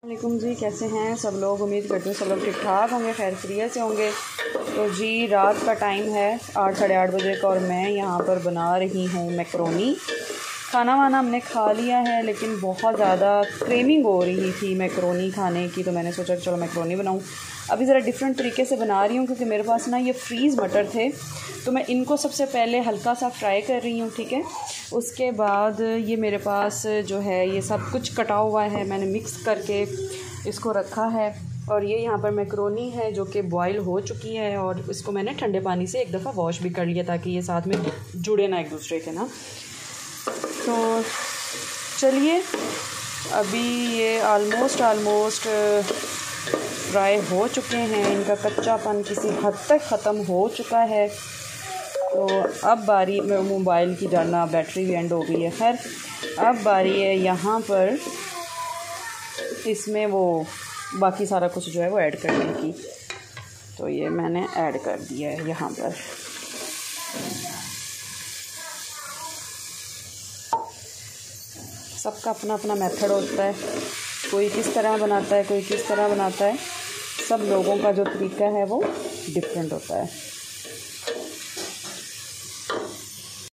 वालेकुम जी, कैसे हैं सब लोग। उम्मीद करते हैं सब लोग ठीक ठाक होंगे, खैर खैरियत से होंगे। तो जी रात का टाइम है 8 साढ़े 8 बजे का और मैं यहाँ पर बना रही हूँ मैकरोनी। खाना वाना हमने खा लिया है लेकिन बहुत ज़्यादा क्रेविंग हो रही थी मैकरोनी खाने की, तो मैंने सोचा कि चलो मैकरोनी बनाऊँ। अभी ज़रा डिफरेंट तरीके से बना रही हूँ क्योंकि मेरे पास ना ये फ्रीज़ मटर थे, तो मैं इनको सबसे पहले हल्का सा फ्राई कर रही हूँ, ठीक है। उसके बाद ये मेरे पास जो है ये सब कुछ कटा हुआ है, मैंने मिक्स करके इसको रखा है। और ये यहाँ पर मैकरोनी है जो कि बॉईल हो चुकी है और इसको मैंने ठंडे पानी से एक दफ़ा वॉश भी कर लिया ताकि ये साथ में जुड़े ना एक दूसरे के ना। तो चलिए, अभी ये आलमोस्ट फ्राई हो चुके हैं, इनका कच्चापन किसी हद तक ख़त्म हो चुका है। तो अब बारी मोबाइल की जाना, बैटरी भी एंड हो गई है। खैर अब बारी है यहाँ पर इसमें वो बाकी सारा कुछ जो है वो ऐड करने की। तो ये मैंने ऐड कर दिया है यहाँ पर। सबका अपना अपना मेथड होता है, कोई किस तरह बनाता है, कोई किस तरह बनाता है। सब लोगों का जो तरीका है वो डिफरेंट होता है।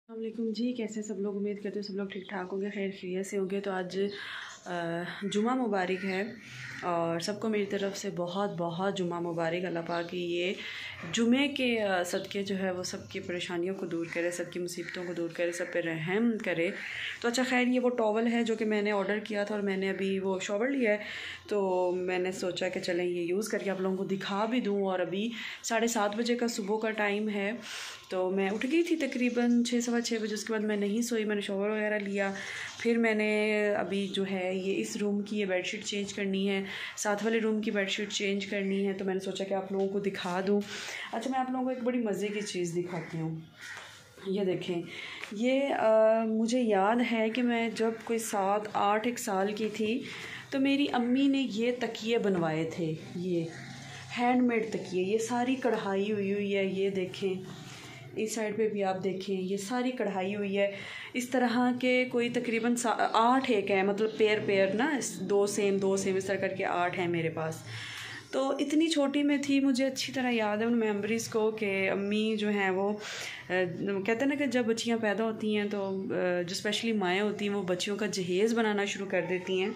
अस्सलामुअलैकुम जी, कैसे सब लोग। उम्मीद करते हो सब लोग ठीक ठाक होंगे, खैर खैरियत से होंगे। तो आज जुमा मुबारक है और सबको मेरी तरफ़ से बहुत बहुत जुमा मुबारक। अल्लाह पाक की ये जुमे के सदक़े जो है वो सबकी परेशानियों को दूर करे, सबकी मुसीबतों को दूर करे, सब पे रहम करे। तो अच्छा खैर ये वो टॉवल है जो कि मैंने ऑर्डर किया था और मैंने अभी वो शॉवर लिया है, तो मैंने सोचा कि चलें ये यूज़ करके आप लोगों को दिखा भी दूँ। और अभी 7:30 बजे का सुबह का टाइम है, तो मैं उठ गई थी तकरीबन 6 सवा 6 बजे। उसके बाद मैं नहीं सोई, मैंने शॉवर वगैरह लिया। फिर मैंने अभी जो है ये इस रूम की ये बेडशीट चेंज करनी है, साथ वाले रूम की बेडशीट चेंज करनी है, तो मैंने सोचा कि आप लोगों को दिखा दूँ। अच्छा, मैं आप लोगों को एक बड़ी मज़े की चीज़ दिखाती हूँ। ये देखें, ये मुझे याद है कि मैं जब कोई 7-8 एक साल की थी तो मेरी अम्मी ने ये तकिए बनवाए थे, ये हैंडमेड तकिए। ये सारी कढ़ाई हुई है, ये देखें, इस साइड पे भी आप देखें ये सारी कढ़ाई हुई है। इस तरह के कोई तकरीबन 8 एक है, मतलब पेयर ना, 2 सेम इस तरह करके 8 हैं मेरे पास। तो इतनी छोटी में थी, मुझे अच्छी तरह याद है उन मेमोरीज़ को कि अम्मी जो हैं वो कहते हैं ना कि जब बच्चियां पैदा होती हैं तो जो स्पेशली माएँ होती हैं वो बच्चियों का जहेज़ बनाना शुरू कर देती हैं।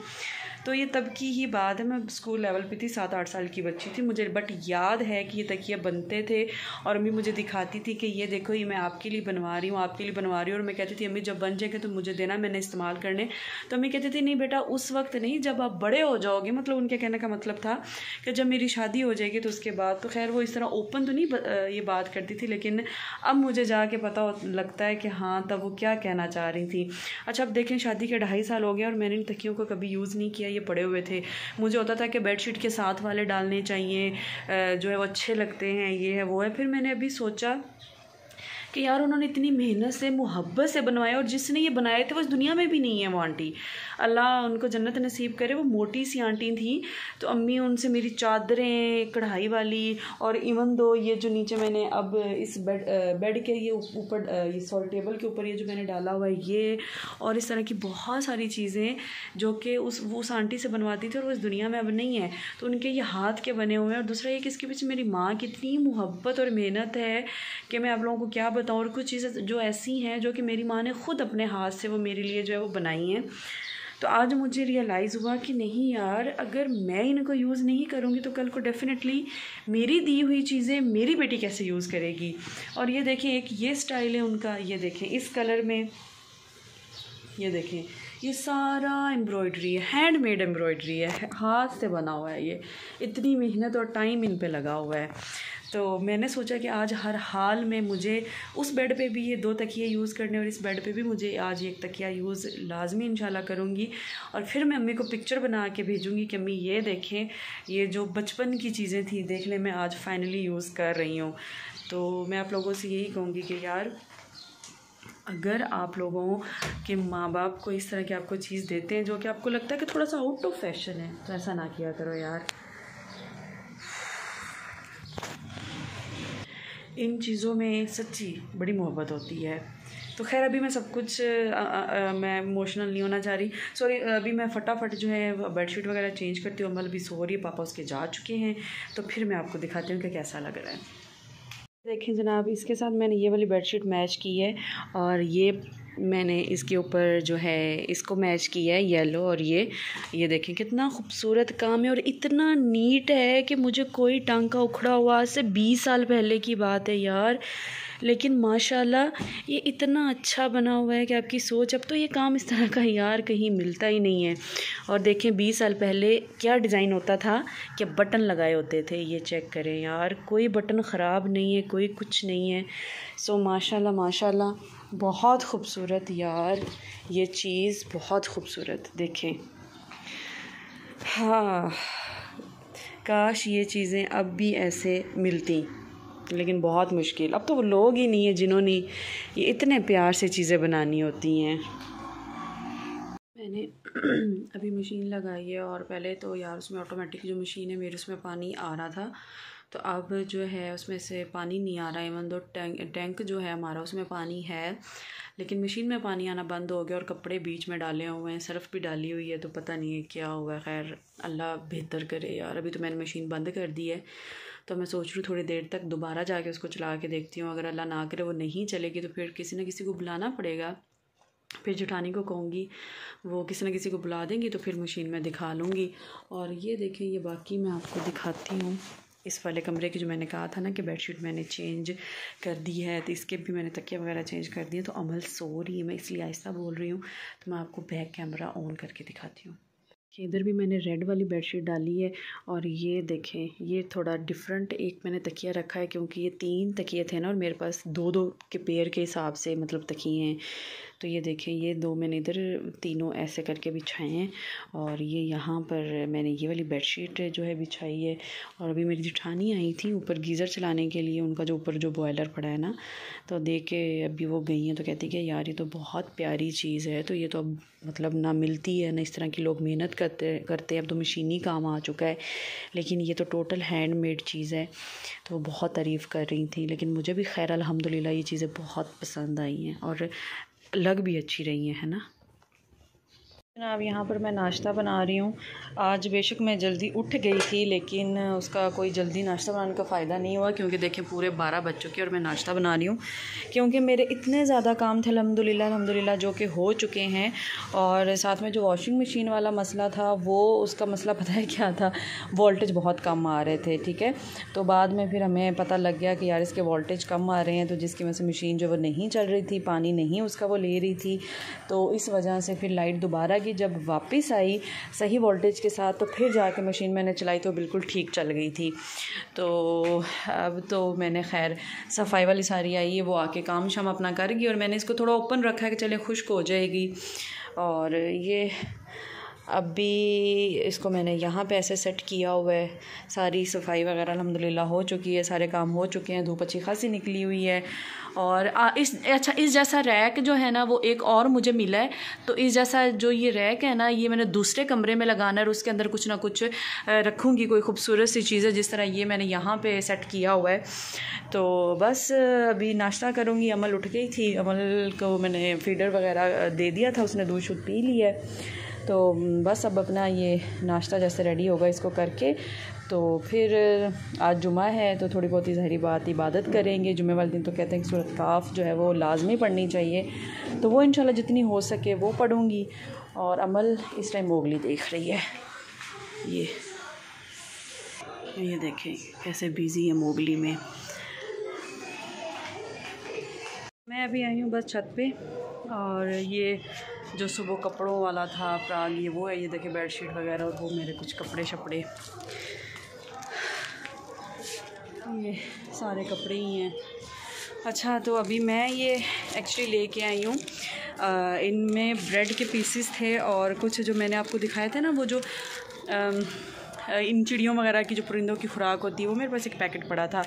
तो ये तब की ही बात है, मैं स्कूल लेवल पे थी, 7-8 साल की बच्ची थी मुझे, बट याद है कि ये तकिया बनते थे और अम्मी मुझे दिखाती थी कि ये देखो ये मैं आपके लिए बनवा रही हूँ, आपके लिए बनवा रही हूँ। और मैं कहती थी अम्मी जब बन जाएगा तो मुझे देना, मैंने इस्तेमाल करने। तो अम्मी कहती थी नहीं बेटा उस वक्त नहीं, जब आप बड़े हो जाओगे। मतलब उनके कहने का मतलब था कि जब मेरी शादी हो जाएगी तो उसके बाद। तो खैर वो इस तरह ओपन तो नहीं ये बात करती थी, लेकिन अब मुझे जाके पता लगता है कि हाँ तब वो क्या कहना चाह रही थी। अच्छा, अब देखें शादी के 2.5 साल हो गए और मैंने इन तकियों को कभी यूज़ नहीं किया, ये पड़े हुए थे। मुझे होता था कि बेडशीट के साथ वाले डालने चाहिए, जो है वो अच्छे लगते हैं, ये है वो है। फिर मैंने अभी सोचा कि यार उन्होंने इतनी मेहनत से मोहब्बत से बनवाया और जिसने ये बनाए थे वो इस दुनिया में भी नहीं है। वो आंटी, अल्लाह उनको जन्नत नसीब करे, वो मोटी सी आंटी थी। तो अम्मी उनसे मेरी चादरें कढ़ाई वाली, और इवन दो ये जो नीचे मैंने अब इस बेड के ये ऊपर ये सॉरी टेबल के ऊपर ये जो मैंने डाला हुआ है ये, और इस तरह की बहुत सारी चीज़ें जो कि उस आंटी से बनवाती थी और वो इस दुनिया में अब नहीं है। तो उनके ये हाथ के बने हुए हैं। और दूसरा ये कि इसके पीछे मेरी माँ की इतनी मोहब्बत और मेहनत है कि मैं आप लोगों को क्या बताऊँ। और कुछ चीज़ें जो ऐसी हैं जो कि मेरी माँ ने ख़ुद अपने हाथ से वो मेरे लिए जो है वो बनाई हैं। तो आज मुझे रियलाइज़ हुआ कि नहीं यार, अगर मैं इनको यूज़ नहीं करूँगी तो कल को डेफ़िनेटली मेरी दी हुई चीज़ें मेरी बेटी कैसे यूज़ करेगी। और ये देखें, एक ये स्टाइल है उनका, ये देखें इस कलर में, ये देखें ये सारा एम्ब्रॉयडरी है, हैंडमेड एम्ब्रॉयडरी है, हाथ से बना हुआ है। ये इतनी मेहनत और टाइम इन पे लगा हुआ है। तो मैंने सोचा कि आज हर हाल में मुझे उस बेड पे भी ये 2 तकिए यूज़ करने और इस बेड पे भी मुझे आज एक तकिया यूज़ लाजमी इंशाल्लाह करूँगी। और फिर मैं अम्मी को पिक्चर बना के भेजूँगी कि अम्मी ये देखें, ये जो बचपन की चीज़ें थी देख लें, मैं आज फाइनली यूज़ कर रही हूँ। तो मैं आप लोगों से यही कहूँगी कि यार अगर आप लोगों के माँ बाप को इस तरह की आपको चीज़ देते हैं जो कि आपको लगता है कि थोड़ा सा आउट ऑफ फैशन है, तो ऐसा ना किया करो यार। इन चीज़ों में सच्ची बड़ी मोहब्बत होती है। तो खैर अभी मैं सब कुछ मैं इमोशनल नहीं होना चाह रही, सॉरी। अभी मैं फटाफट जो है बेडशीट वगैरह चेंज करती हूँ। अमल भी सो रही है, पापा उसके जा चुके हैं, तो फिर मैं आपको दिखाती हूँ कि कैसा लग रहा है। देखें जनाब, इसके साथ मैंने ये वाली बेडशीट मैच की है और ये मैंने इसके ऊपर जो है इसको मैच किया है येलो। और ये देखें कितना खूबसूरत काम है और इतना नीट है कि मुझे कोई टांका उखड़ा हुआ आज से 20 साल पहले की बात है यार, लेकिन माशाल्लाह ये इतना अच्छा बना हुआ है कि आपकी सोच। अब तो ये काम इस तरह का यार कहीं मिलता ही नहीं है। और देखें 20 साल पहले क्या डिज़ाइन होता था कि बटन लगाए होते थे। ये चेक करें यार, कोई बटन ख़राब नहीं है, कोई कुछ नहीं है। सो माशाल्लाह माशाल्लाह, बहुत खूबसूरत यार, ये चीज़ बहुत खूबसूरत। देखें, हाँ, काश ये चीज़ें अब भी ऐसे मिलती, लेकिन बहुत मुश्किल। अब तो वो लोग ही नहीं है जिन्होंने ये इतने प्यार से चीज़ें बनानी होती हैं। मैंने अभी मशीन लगाई है और पहले तो यार उसमें ऑटोमेटिक जो मशीन है मेरे, उसमें पानी आ रहा था, तो अब जो है उसमें से पानी नहीं आ रहा है। इवन दो टैंक जो है हमारा उसमें पानी है, लेकिन मशीन में पानी आना बंद हो गया और कपड़े बीच में डाले हुए हैं, सर्फ़ भी डाली हुई है, तो पता नहीं है क्या हुआ। खैर अल्लाह बेहतर करे यार। अभी तो मैंने मशीन बंद कर दी है, तो मैं सोच रही हूँ थोड़ी देर तक दोबारा जाके उसको चला के देखती हूँ। अगर अल्लाह ना करे वो नहीं चलेगी तो फिर किसी न किसी को बुलाना पड़ेगा। फिर जेठानी को कहूँगी, वो किसी न किसी को बुला देंगी, तो फिर मशीन में दिखा लूँगी। और ये देखें, ये बाकी मैं आपको दिखाती हूँ इस वाले कमरे की, जो मैंने कहा था ना कि बेडशीट मैंने चेंज कर दी है, तो इसके भी मैंने तकिया वगैरह चेंज कर दिए। तो अमल सो रही है, मैं इसलिए आहिस्ता बोल रही हूँ, तो मैं आपको बैक कैमरा ऑन करके दिखाती हूँ। इधर भी मैंने रेड वाली बेडशीट डाली है और ये देखें, ये थोड़ा डिफरेंट एक मैंने तकिया रखा है, क्योंकि ये 3 तकिए थे ना और मेरे पास 2-2 के पेयर के हिसाब से मतलब तकिए हैं। तो ये देखें, ये 2 मैंने इधर तीनों ऐसे करके बिछाए हैं और ये यहाँ पर मैंने ये वाली बेडशीट जो है बिछाई है। और अभी मेरी जेठानी आई थी ऊपर गीज़र चलाने के लिए, उनका जो ऊपर जो बॉयलर पड़ा है ना, तो देख के अभी वो गई हैं, तो कहती कि यार ये तो बहुत प्यारी चीज़ है। तो ये तो अब मतलब ना मिलती है ना इस तरह की लोग मेहनत करते हैं, अब तो मशीनी काम आ चुका है, लेकिन ये तो टोटल हैंडमेड चीज़ है। तो बहुत तारीफ़ कर रही थी, लेकिन मुझे भी खैर अल्हम्दुलिल्लाह ये चीज़ें बहुत पसंद आई हैं और लग भी अच्छी रही हैं, है ना। जनाब यहाँ पर मैं नाश्ता बना रही हूँ। आज बेशक मैं जल्दी उठ गई थी, लेकिन उसका कोई जल्दी नाश्ता बनाने का फ़ायदा नहीं हुआ, क्योंकि देखें पूरे 12 बज चुके और मैं नाश्ता बना रही हूँ, क्योंकि मेरे इतने ज़्यादा काम थे अल्हम्दुलिल्लाह जो कि हो चुके हैं। और साथ में जो वॉशिंग मशीन वाला मसला था, वो उसका मसला पता है क्या था, वोल्टेज बहुत कम आ रहे थे, ठीक है। तो बाद में फिर हमें पता लग गया कि यार इसके वोल्टेज कम आ रहे हैं, तो जिसकी वजह से मशीन जो वो नहीं चल रही थी, पानी नहीं उसका वो ले रही थी। तो इस वजह से फिर लाइट दोबारा की जब वापस आई सही वोल्टेज के साथ, तो फिर जाके मशीन मैंने चलाई तो बिल्कुल ठीक चल गई थी। तो अब तो मैंने खैर सफाई वाली सारी आई है, वो आके काम शाम अपना कर गई और मैंने इसको थोड़ा ओपन रखा है कि चले खुश्क हो जाएगी। और ये अभी इसको मैंने यहाँ पे ऐसे सेट किया हुआ है। सारी सफाई वगैरह अल्हम्दुलिल्लाह हो चुकी है, सारे काम हो चुके हैं, धूप अच्छी खासी निकली हुई है। और इस जैसा रैक जो है ना वो एक और मुझे मिला है, तो इस जैसा जो ये रैक है ना, ये मैंने दूसरे कमरे में लगाना है और उसके अंदर कुछ ना कुछ रखूँगी, कोई खूबसूरत सी चीज़ है, जिस तरह ये मैंने यहाँ पे सेट किया हुआ है। तो बस अभी नाश्ता करूँगी। अमल उठ गई थी, अमल को मैंने फीडर वगैरह दे दिया था, उसने दूध शूध पी लिया है। तो बस अब अपना ये नाश्ता जैसे रेडी होगा इसको करके, तो फिर आज जुमा है तो थोड़ी बहुत ही ज़ाहिरी बात इबादत करेंगे। जुमे वाले दिन तो कहते हैं कि सूरत काफ जो है वो लाजमी पढ़नी चाहिए, तो वो इंशाल्लाह जितनी हो सके वो पढ़ूँगी। और अमल इस टाइम मोगली देख रही है। ये देखें कैसे बिज़ी है मोगली में। मैं अभी आई हूँ बस छत पे, और ये जो सुबह कपड़ों वाला था प्राग, ये वो है। ये देखें बेडशीट वगैरह और वो मेरे कुछ कपड़े शपड़े, ये सारे कपड़े ही हैं। अच्छा, तो अभी मैं ये एक्चुअली लेके आई हूँ, इनमें ब्रेड के पीसेस थे और कुछ जो मैंने आपको दिखाए थे ना, वो जो इन चिड़ियों वगैरह की जो परिंदों की खुराक होती है, वो मेरे पास एक पैकेट पड़ा था।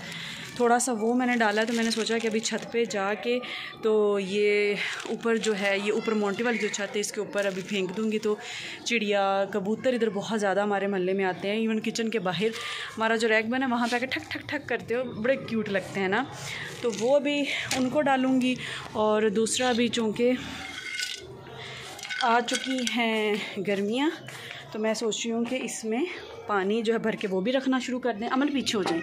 थोड़ा सा वो मैंने डाला, तो मैंने सोचा कि अभी छत पे जाके तो ये ऊपर जो है, ये ऊपर मोंटी वाली जो छत है इसके ऊपर अभी फेंक दूँगी। तो चिड़िया कबूतर इधर बहुत ज़्यादा हमारे मोहल्ले में आते हैं। इवन किचन के बाहर हमारा जो रैक बना है वहाँ पे आके ठक ठक ठक करते हो, बड़े क्यूट लगते हैं ना। तो वो भी उनको डालूँगी। और दूसरा भी चूँकि आ चुकी हैं गर्मियाँ, तो मैं सोच रही हूँ कि इसमें पानी जो है भर के वो भी रखना शुरू कर दें। अमल पीछे हो जाएं,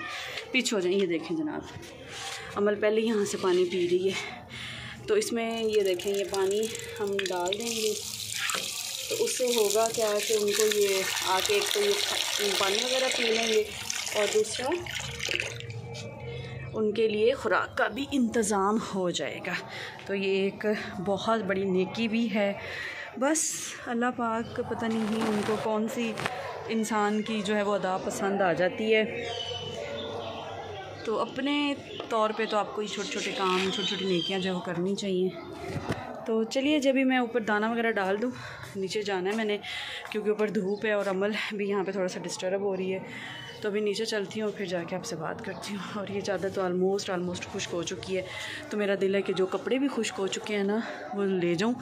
पीछे हो जाएं। ये देखें जनाब, अमल पहले यहाँ से पानी पी रही है, तो इसमें ये देखें ये पानी हम डाल देंगे। तो उससे होगा क्या कि उनको ये आके एक तो ये पानी वगैरह पी लेंगे, और दूसरा उनके लिए खुराक का भी इंतज़ाम हो जाएगा। तो ये एक बहुत बड़ी नेकी भी है। बस अल्लाह पाक पता नहीं उनको कौन सी इंसान की जो है वो अदा पसंद आ जाती है। तो अपने तौर पे तो आपको ये छोटे छोटे काम, छोटी छोटी नेकियां जो है वो करनी चाहिए। तो चलिए, जब भी मैं ऊपर दाना वगैरह डाल दूँ, नीचे जाना है मैंने, क्योंकि ऊपर धूप है और अमल भी यहाँ पे थोड़ा सा डिस्टर्ब हो रही है। तो अभी नीचे चलती हूँ, फिर जाके आपसे बात करती हूँ। और ये चादर तो ऑलमोस्ट खुश्क हो चुकी है। तो मेरा दिल है कि जो कपड़े भी खुश्क हो चुके हैं ना वो ले जाऊँ,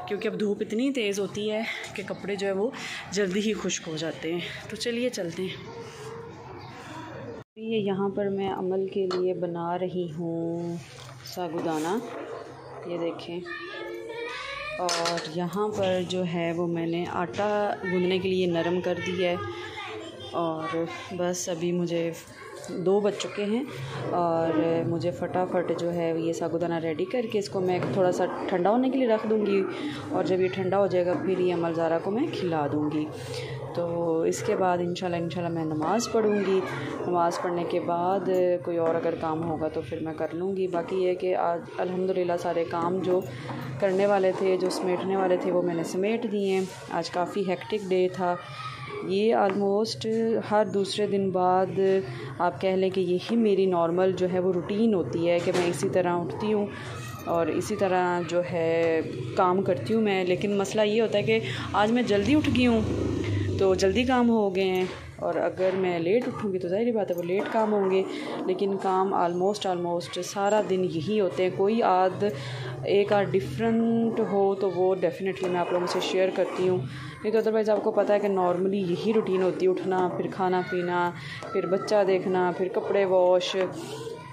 क्योंकि अब धूप इतनी तेज़ होती है कि कपड़े जो है वो जल्दी ही खुश्क हो जाते हैं। तो चलिए चलते हैं। ये यहाँ पर मैं अमल के लिए बना रही हूँ साबूदाना, ये देखें। और यहाँ पर जो है वो मैंने आटा गूंदने के लिए नरम कर दिया है। और बस अभी मुझे 2 बज चुके हैं और मुझे फटाफट जो है ये साबूदाना रेडी करके इसको मैं थोड़ा सा ठंडा होने के लिए रख दूँगी। और जब ये ठंडा हो जाएगा फिर ये अमल ज़ारा को मैं खिला दूँगी। तो इसके बाद इंशाल्लाह मैं नमाज़ पढ़ूँगी। नमाज़ पढ़ने के बाद कोई और अगर काम होगा तो फिर मैं कर लूँगी। बाकी ये कि आज अल्हम्दुलिल्लाह सारे काम जो करने वाले थे, जो समेटने वाले थे, वो मैंने समेट दिए हैं। आज काफ़ी हेक्टिक डे था। ये ऑलमोस्ट हर दूसरे दिन बाद आप कह लें कि यही मेरी नॉर्मल जो है वो रूटीन होती है कि मैं इसी तरह उठती हूँ और इसी तरह जो है काम करती हूँ मैं। लेकिन मसला ये होता है कि आज मैं जल्दी उठ गई हूँ तो जल्दी काम हो गए हैं, और अगर मैं लेट उठूँगी तो ज़ाहिर बात है वो लेट काम होंगे। लेकिन काम ऑलमोस्ट सारा दिन यही होते हैं। कोई एक आध डिफरेंट हो तो वो डेफ़िनेटली मैं आप लोगों से शेयर करती हूँ। नहीं तो अदरवाइज़ आपको पता है कि नॉर्मली यही रूटीन होती है, उठना, फिर खाना पीना, फिर बच्चा देखना, फिर कपड़े वॉश,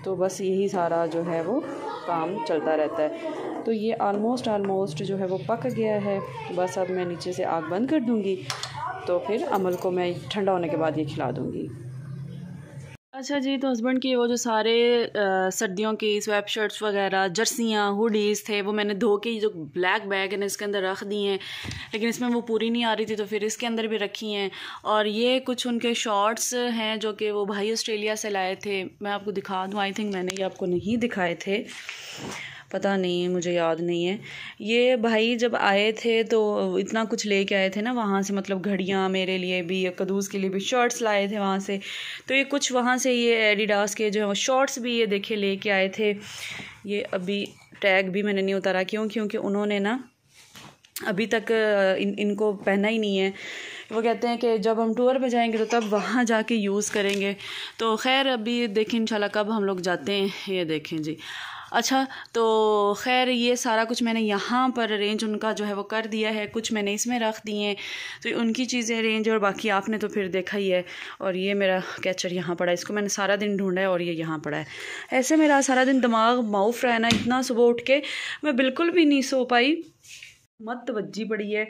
तो बस यही सारा जो है वो काम चलता रहता है। तो ये ऑलमोस्ट जो है वो पक गया है। बस अब मैं नीचे से आग बंद कर दूँगी, तो फिर अमल को मैं ठंडा होने के बाद ये खिला दूँगी। अच्छा जी, तो हस्बैंड की वो जो सारे सर्दियों की स्वेट शर्ट्स वगैरह, जर्सियाँ, हुडीज़ थे, वो मैंने धो के जो ब्लैक बैग है ना इसके अंदर रख दी हैं। लेकिन इसमें वो पूरी नहीं आ रही थी तो फिर इसके अंदर भी रखी हैं। और ये कुछ उनके शॉर्ट्स हैं जो कि वो भाई ऑस्ट्रेलिया से लाए थे। मैं आपको दिखा दूँ, आई थिंक मैंने ये आपको नहीं दिखाए थे, पता नहीं, मुझे याद नहीं है। ये भाई जब आए थे तो इतना कुछ लेके आए थे ना वहाँ से, मतलब घड़ियाँ मेरे लिए भी, कदूस के लिए भी शर्ट्स लाए थे वहाँ से। तो ये कुछ वहाँ से ये एडिडास के जो है वो शॉर्ट्स भी ये देखे लेके आए थे। ये अभी टैग भी मैंने नहीं उतारा, क्योंकि उन्होंने ना अभी तक इनको पहना ही नहीं है। वो कहते हैं कि जब हम टूर पे जाएंगे तो तब वहाँ जाके यूज़ करेंगे। तो खैर अभी देखें इंशाल्लाह कब हम लोग जाते हैं। ये देखें जी। अच्छा, तो खैर ये सारा कुछ मैंने यहाँ पर अरेंज उनका जो है वो कर दिया है। कुछ मैंने इसमें रख दिए हैं, तो उनकी चीज़ें अरेंज, और बाकी आपने तो फिर देखा ही है। और ये मेरा कैचर यहाँ पड़ा है, इसको मैंने सारा दिन ढूंढा है और ये यहाँ पड़ा है। ऐसे मेरा सारा दिन दिमाग माउफ रहा है ना, इतना सुबह उठ के मैं बिल्कुल भी नहीं सो पाई। मत वज्जी पड़ी है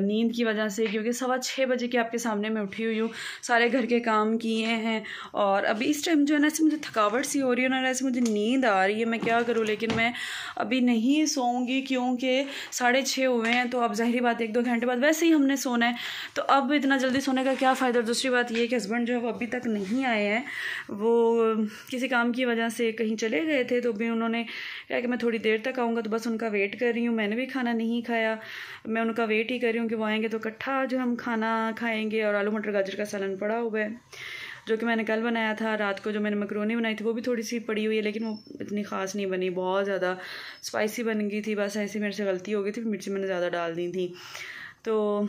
नींद की वजह से, क्योंकि 6:15 बजे के आपके सामने मैं उठी हुई हूँ, सारे घर के काम किए हैं। और अभी इस टाइम जो है ना ऐसे मुझे थकावट सी हो रही है ना, ऐसे मुझे नींद आ रही है, मैं क्या करूँ। लेकिन मैं अभी नहीं सोऊंगी क्योंकि 6:30 हुए हैं। तो अब ज़ाहिर बात 1-2 घंटे बाद वैसे ही हमने सोना है, तो अब इतना जल्दी सोने का क्या फ़ायदा। दूसरी बात ये कि हस्बैंड जो है वो अभी तक नहीं आए हैं, वो किसी काम की वजह से कहीं चले गए थे। तो भी उन्होंने कहा कि मैं थोड़ी देर तक आऊँगा, तो बस उनका वेट कर रही हूँ। मैंने भी खाना नहीं खाया, मैं उनका वेट ही कर रही हूँ कि वो आएंगे तो इकट्ठा जो हम खाना खाएंगे। और आलू मटर गाजर का सालन पड़ा हुआ है जो कि मैंने कल बनाया था। रात को जो मैंने मकरोनी बनाई थी वो भी थोड़ी सी पड़ी हुई है, लेकिन वो इतनी ख़ास नहीं बनी, बहुत ज़्यादा स्पाइसी बन गई थी। बस ऐसी मेरे से गलती हो गई थी, मिर्ची मैंने ज़्यादा डाल दी थी। तो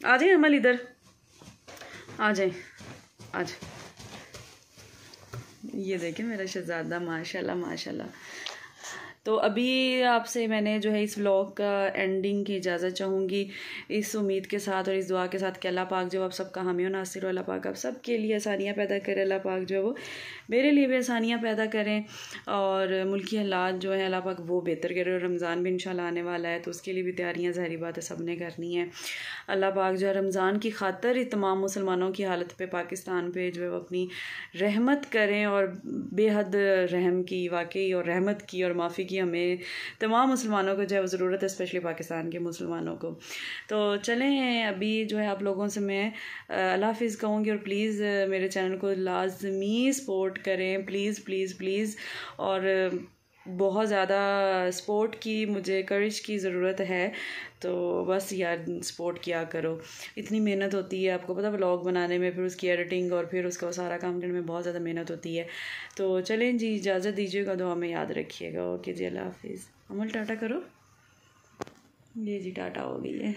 आ जाए अमल, इधर आ जाए आज। ये देखें मेरा शहज़ादा, माशाल्लाह माशाल्लाह। तो अभी आपसे मैंने जो है इस व्लॉग का एंडिंग की इजाज़त चाहूँगी, इस उम्मीद के साथ और इस दुआ के साथ कि अल्लाह पाक जो आप सबका हामी और नासिर हो, अल्लाह पाक आप सब के लिए आसानियाँ पैदा करें, अल्लाह पाक जो है वो मेरे लिए भी आसानियाँ पैदा करें, और मुल्की हालात जो है अल्लाह पाक वो बेहतर करें। और रमज़ान भी इंशाल्लाह आने वाला है, तो उसके लिए भी तैयारियाँ ज़ाहिर बात है सब ने करनी है। अल्लाह पाक जो है रमज़ान की खातर ही तमाम मुसलमानों की हालत पे, पाकिस्तान पे जो है वो अपनी रहमत करें, और बेहद रहम की वाकई और रहमत की और माफ़ी की हमें तमाम मुसलमानों को जो है वो ज़रूरत है, स्पेशली पाकिस्तान के मुसलमानों को। तो चलें अभी जो है आप लोगों से मैं अल्लाह हाफ़िज़ कहूँगी, और प्लीज़ मेरे चैनल को लाजमी सपोर्ट करें, प्लीज़ प्लीज़ प्लीज़। और बहुत ज़्यादा सपोर्ट की, मुझे करेज की ज़रूरत है, तो बस यार सपोर्ट किया करो। इतनी मेहनत होती है, आपको पता व्लॉग बनाने में, फिर उसकी एडिटिंग और फिर उसका सारा काम करने में बहुत ज़्यादा मेहनत होती है। तो चलें जी, इजाज़त दीजिएगा, दुआ में याद रखिएगा। ओके जी, अल्लाह हाफ़िज़। अमल टाटा करो। ये जी टाटा हो गई है।